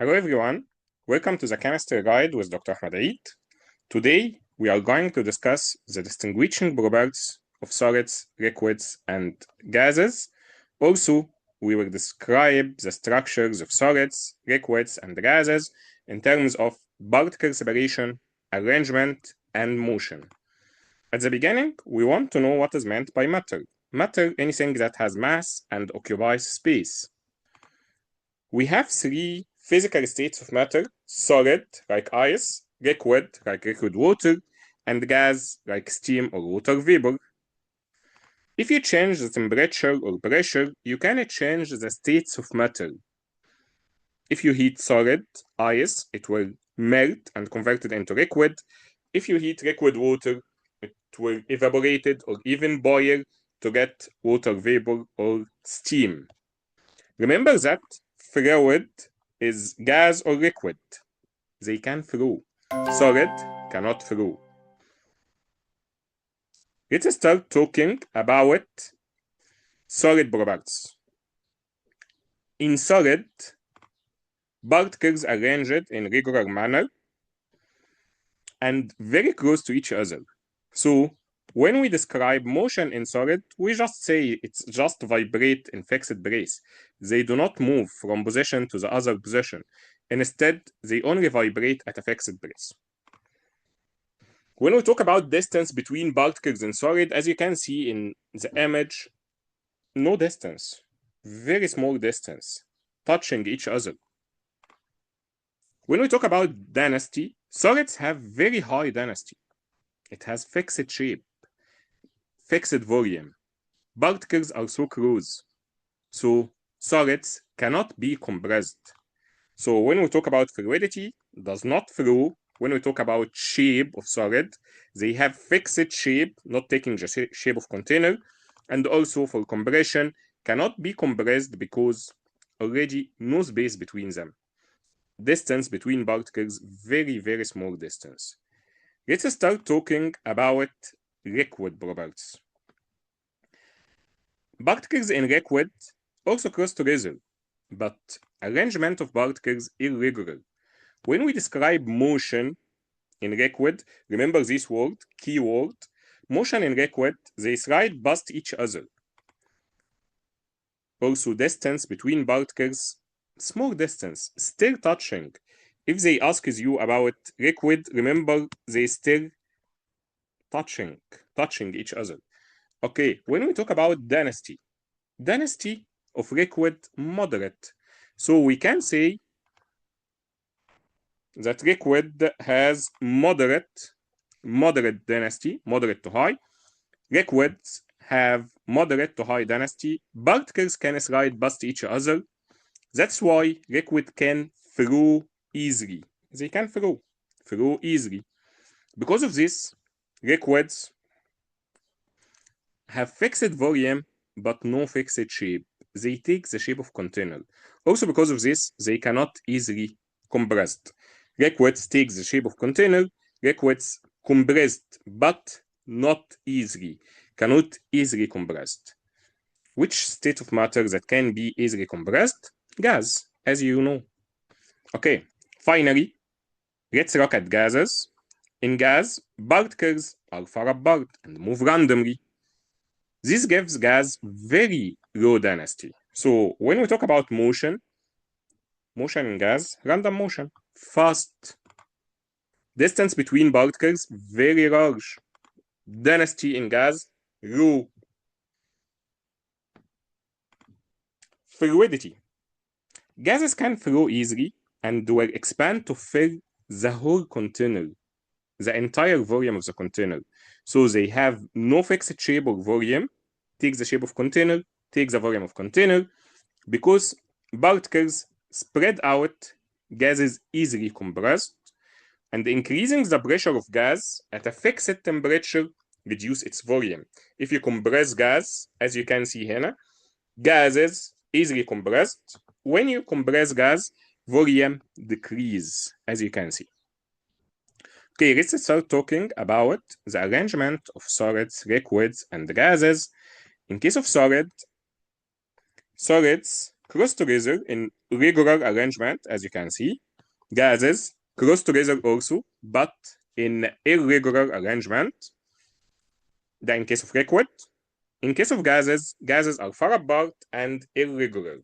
Hello everyone, welcome to the Chemistry Guide with Dr. Ahmed Eid. Today we are going to discuss the distinguishing properties of solids, liquids, and gases. Also, we will describe the structures of solids, liquids, and gases in terms of particle separation, arrangement, and motion. At the beginning, we want to know what is meant by matter. Matter, anything that has mass and occupies space. We have three physical states of matter: solid, like ice; liquid, like liquid water; and gas, like steam or water vapor. If you change the temperature or pressure, you can change the states of matter. If you heat solid, ice, it will melt and convert it into liquid. If you heat liquid water, it will evaporate it or even boil to get water vapor or steam. Remember that fluid is gas or liquid. They can flow. Solid cannot flow. Let's start talking about solid properties. In solid, particles are arranged in regular manner and very close to each other. So when we describe motion in solid, we just say it's just vibrate in fixed place. They do not move from position to the other position. Instead, they only vibrate at a fixed place. When we talk about distance between particles in solid, as you can see in the image, no distance, very small distance, touching each other. When we talk about density, solids have very high density. It has fixed shape, fixed volume. Particles are so close, so solids cannot be compressed. So when we talk about fluidity, does not flow. When we talk about shape of solid, they have fixed shape, not taking the shape of container, and also for compression, cannot be compressed because already no space between them. Distance between particles, very, very small distance. Let's start talking about liquid properties. Particles in liquid also close together, but arrangement of particles irregular. When we describe motion in liquid, remember this word, keyword. Motion in liquid, they slide past each other. Also, distance between particles, small distance, still touching. If they ask you about liquid, remember they still touching each other. Okay, when we talk about density of liquid, moderate. So we can say that liquid has moderate density, moderate to high. Liquids have moderate to high density. Particles can slide past each other. That's why liquid can flow easily. They can flow easily. Because of this, liquids have fixed volume but no fixed shape. They take the shape of container. Also because of this, they cannot easily compressed. Liquids take the shape of container. Liquids compressed but not easily, cannot easily compressed. Which state of matter that can be easily compressed? Gas, as you know. Okay, finally, let's look at gases. In gas, particles are far apart and move randomly. This gives gas very low density. So when we talk about motion in gas, random motion, fast. Distance between particles, very large. Density in gas, low. Fluidity. Gases can flow easily and will expand to fill the whole container, the entire volume of the container. So they have no fixed shape or volume, take the shape of container, take the volume of container. Because particles spread out, gases easily compressed, and increasing the pressure of gas at a fixed temperature reduce its volume. If you compress gas, as you can see here, gases easily compressed. When you compress gas, volume decrease, as you can see. Okay, let's start talking about the arrangement of solids, liquids, and gases. In case of solids cross together in regular arrangement, as you can see. Gases cross together also, but in irregular arrangement. That in case of liquid. In case of gases, gases are far apart and irregular.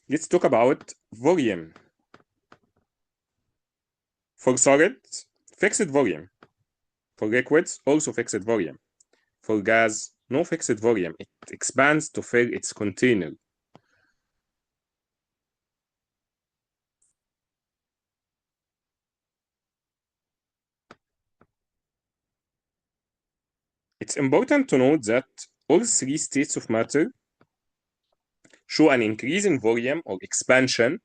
Let's talk about volume. For solids, fixed volume. For liquids, also fixed volume. For gas, no fixed volume. It expands to fill its container. It's important to note that all three states of matter show an increase in volume or expansion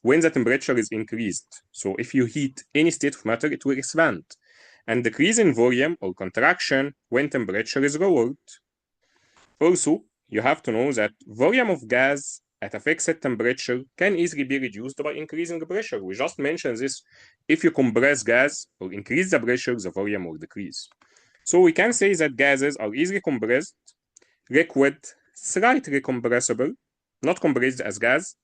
when the temperature is increased. So if you heat any state of matter, it will expand, and decrease in volume or contraction when temperature is lowered. Also, you have to know that volume of gas at a fixed temperature can easily be reduced by increasing the pressure. We just mentioned this. If you compress gas or increase the pressure, the volume will decrease. So we can say that gases are easily compressed, liquid slightly compressible, not compressed as gas,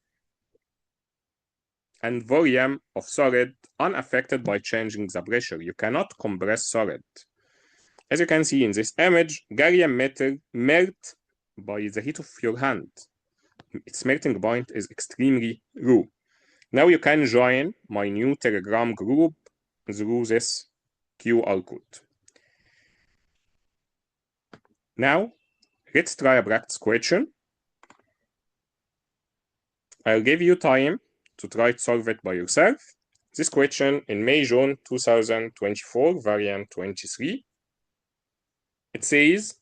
and volume of solid unaffected by changing the pressure. You cannot compress solid. As you can see in this image, gallium metal melt by the heat of your hand. Its melting point is extremely low. Now you can join my new Telegram group through this QR code. Now, let's try a practice question. I'll give you time to try to solve it by yourself. This question in May-June 2024, variant 23. It says,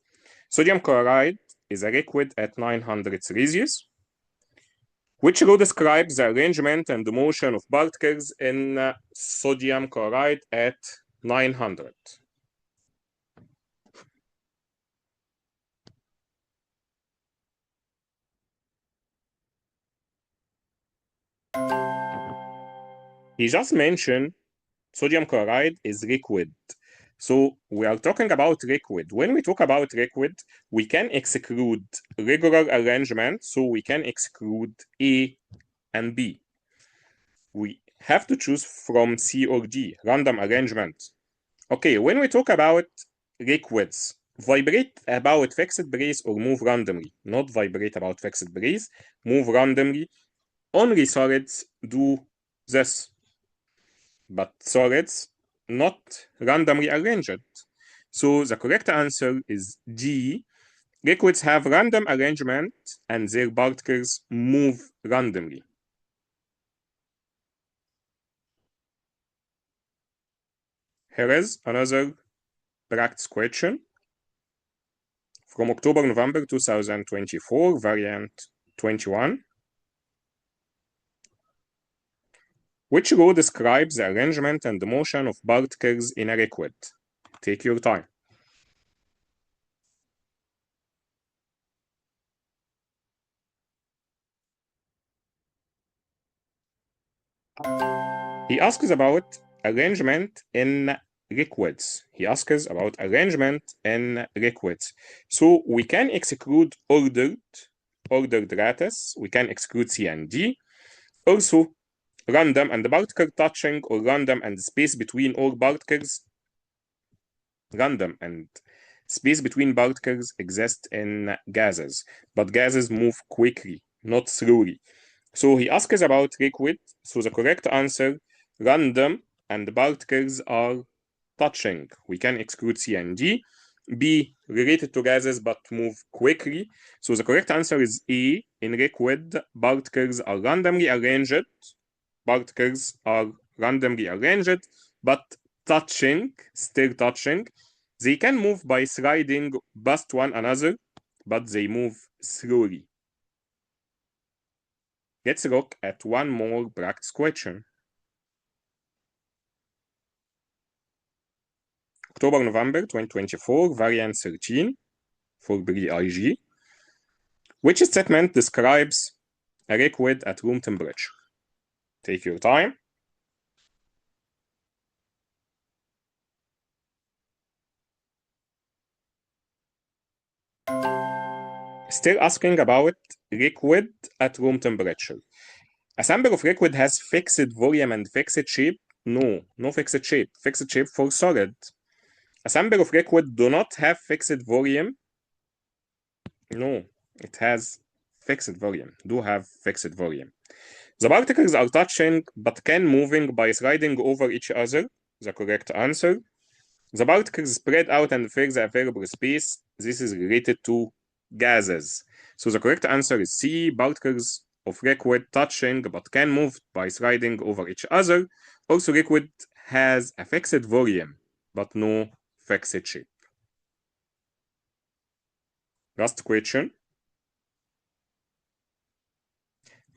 sodium chloride is a liquid at 900 Celsius. Which law describes the arrangement and the motion of particles in sodium chloride at 900? He just mentioned sodium chloride is liquid. So we are talking about liquid. When we talk about liquid, we can exclude regular arrangement, so we can exclude A and B. We have to choose from C or D, random arrangement. Okay, when we talk about liquids, vibrate about fixed brace or move randomly. Not vibrate about fixed brace, move randomly. Only solids do this, but solids not randomly arranged. So the correct answer is D. Liquids have random arrangement and their particles move randomly. Here is another practice question from October-November 2024, variant 21. Which law describes the arrangement and the motion of particles in a liquid? Take your time. He asks about arrangement in liquids. So we can exclude ordered lattice. We can exclude C and D. Also, random and particle touching or random and space between all particles. Random and space between particles exist in gases, but gases move quickly, not slowly. So he asks about liquid. So the correct answer, random and particles are touching. We can exclude C and D. B, related to gases but move quickly. So the correct answer is A. In liquid, particles are randomly arranged. But still touching. They can move by sliding past one another, but they move slowly. Let's look at one more practice question. October-November 2024, variant 13 for pre-IG. Which statement describes a liquid at room temperature? Take your time. Still asking about liquid at room temperature. A sample of liquid has fixed volume and fixed shape? No, no fixed shape. Fixed shape for solid. A sample of liquid do not have fixed volume? No, it has fixed volume. Do have fixed volume. The particles are touching but can moving by sliding over each other. The correct answer. The particles spread out and fill the available space. This is related to gases. So the correct answer is C. Particles of liquid touching but can move by sliding over each other. Also, liquid has a fixed volume but no fixed shape. Last question.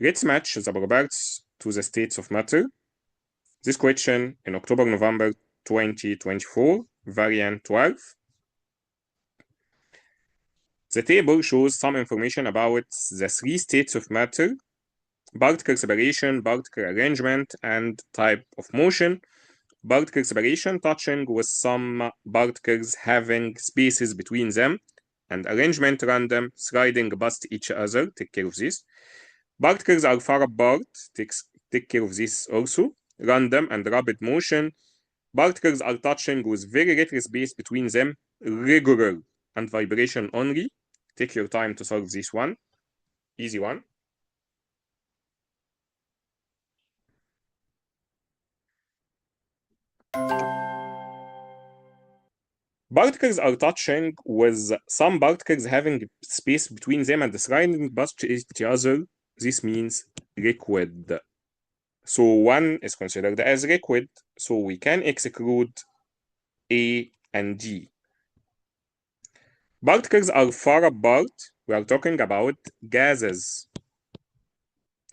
Let's match the properties to the states of matter. This question in October-November 2024, variant 12. The table shows some information about the 3 states of matter: particle separation, particle arrangement, and type of motion. Particle separation touching with some particles having spaces between them, and arrangement random, sliding past each other. Take care of this. Particles are far apart. Take care of this also. Random and rapid motion. Particles are touching with very little space between them. Regular and vibration only. Take your time to solve this one. Easy one. Particles are touching with some particles having space between them and sliding past each other. This means liquid. So 1 is considered as liquid. So we can exclude A and D. Particles are far apart. We are talking about gases.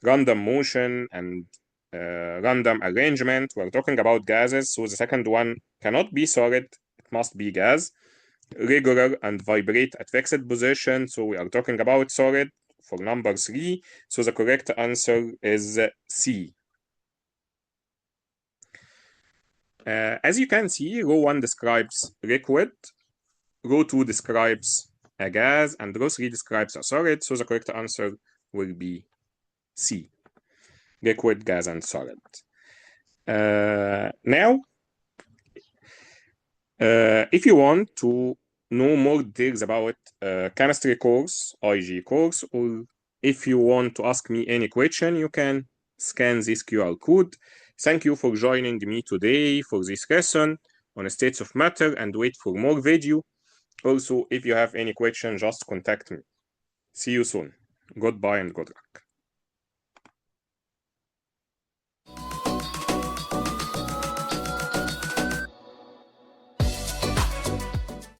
Random motion and random arrangement. We are talking about gases. So the second one cannot be solid. It must be gas. Regular and vibrate at fixed position. So we are talking about solid for number 3. So the correct answer is C. As you can see, row 1 describes liquid, row 2 describes a gas, and row 3 describes a solid. So the correct answer will be C. Liquid, gas, and solid. Now, if you want to know more details about chemistry course, IG course, or if you want to ask me any question, you can scan this QR code. Thank you for joining me today for this lesson on states of matter, and wait for more video. Also, if you have any question, just contact me. See you soon. Goodbye and good luck.